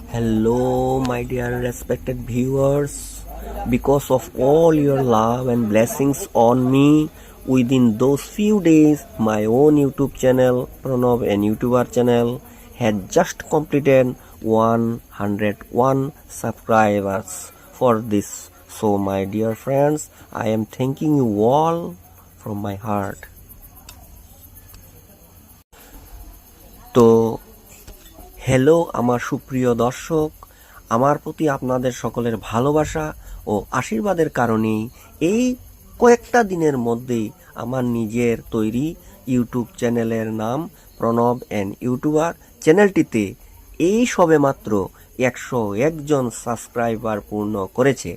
Hello, my dear respected viewers. Because of all your love and blessings on me, within those few days, my own YouTube channel, Pranav and YouTuber channel, had just completed 101 subscribers for this. So, my dear friends, I am thanking you all from my heart. তো hello আমার সুপ্রিয় দর্শক, আমার প্রতি আপনাদের সকলের ভালোবাসা ও আশীর্বাদের কারণেই এই কয়েকটা দিনের মধ্যেই আমার নিজের তৈরি ইউটিউব চ্যানেলের নাম প্রণব অ্যান্ড ইউটিউবার চ্যানেলটিতে এই সবেমাত্র 101 জন সাবস্ক্রাইবার পূর্ণ করেছে।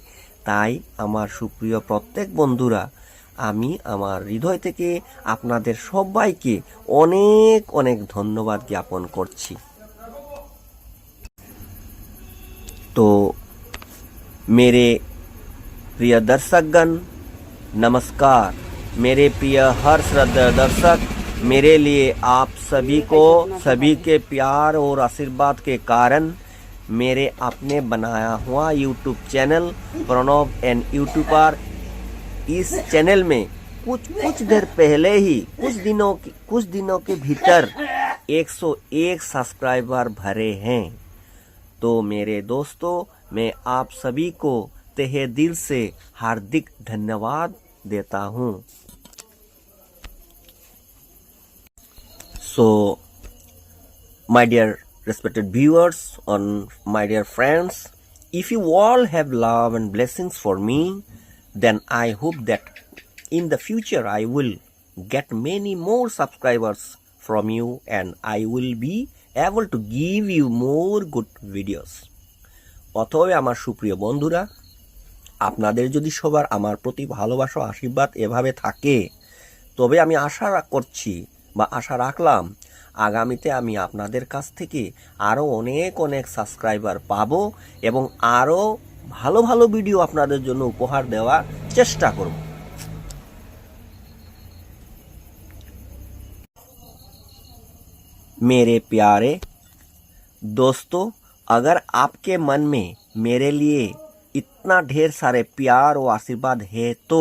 তাই আমার সুপ্রিয় প্রত্যেক বন্ধুরা, আমি আমার হৃদয় থেকে আপনাদের সবাইকে অনেক অনেক ধন্যবাদ জ্ঞাপন করছি। तो मेरे प्रिय दर्शकगण नमस्कार। मेरे प्रिय हर श्रद्धा दर्शक, मेरे लिए आप सभी को सभी के प्यार और आशीर्वाद के कारण मेरे अपने बनाया हुआ YouTube channel Pranav and YouTuber, इस चैनल में कुछ देर पहले ही कुछ दिनों के भीतर 101 सब्सक्राइबर भरे हैं। तो मेरे दोस्तों, मैं आप सभी को तहे दिल से हार्दिक धन्यवाद देता हूँ। So, my dear respected viewers and my dear friends, if you all have love and blessings for me, then I hope that in the future I will get many more subscribers from you and I will be able to give you more good videos. অতএব আমার সুপ্রিয় বন্ধুরা, আপনাদের যদি সবার আমার প্রতি ভালোবাসা আশীর্বাদ এভাবে থাকে, তবে আমি আশা করছি বা আশা রাখলাম আগামীতে আমি আপনাদের কাছ থেকে আরও অনেক অনেক সাবস্ক্রাইবার পাবো এবং আরও ভালো ভালো ভিডিও আপনাদের জন্য উপহার দেওয়ার চেষ্টা করব। मेरे प्यारे दोस्तों, अगर आपके मन में मेरे लिए इतना ढेर सारे प्यार और आशीर्वाद है तो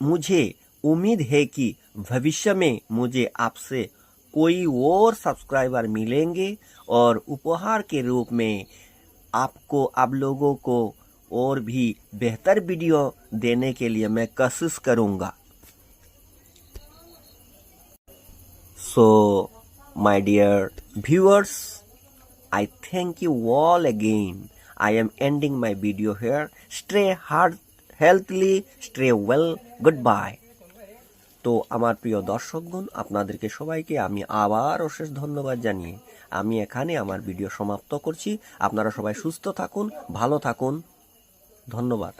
मुझे उम्मीद है कि भविष्य में मुझे आपसे कोई और सब्सक्राइबर मिलेंगे और उपहार के रूप में आप लोगों को और भी बेहतर वीडियो देने के लिए मैं कोशिश करूँगा। So, my dear viewers, I thank you all again. I am ending my video here. Stay healthily, stay well. Goodbye. তো আমার প্রিয় দর্শকগণ, আপনাদেরকে সবাইকে আমি আবার অশেষ ধন্যবাদ জানিয়ে আমি এখানে আমার ভিডিও সমাপ্ত করছি। আপনারা সবাই সুস্থ থাকুন, ভালো থাকুন। ধন্যবাদ।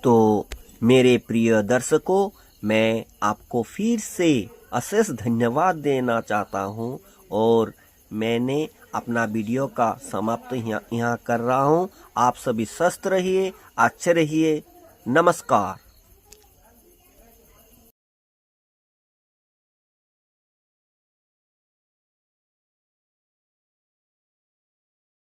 तो मेरे प्रिय दर्शकों, मैं आपको फिर से अशेष धन्यवाद देना चाहता हूं और मैंने अपना वीडियो का समाप्त यहाँ कर रहा हूं। आप सभी स्वस्थ रहिए, अच्छे रहिए। नमस्कार।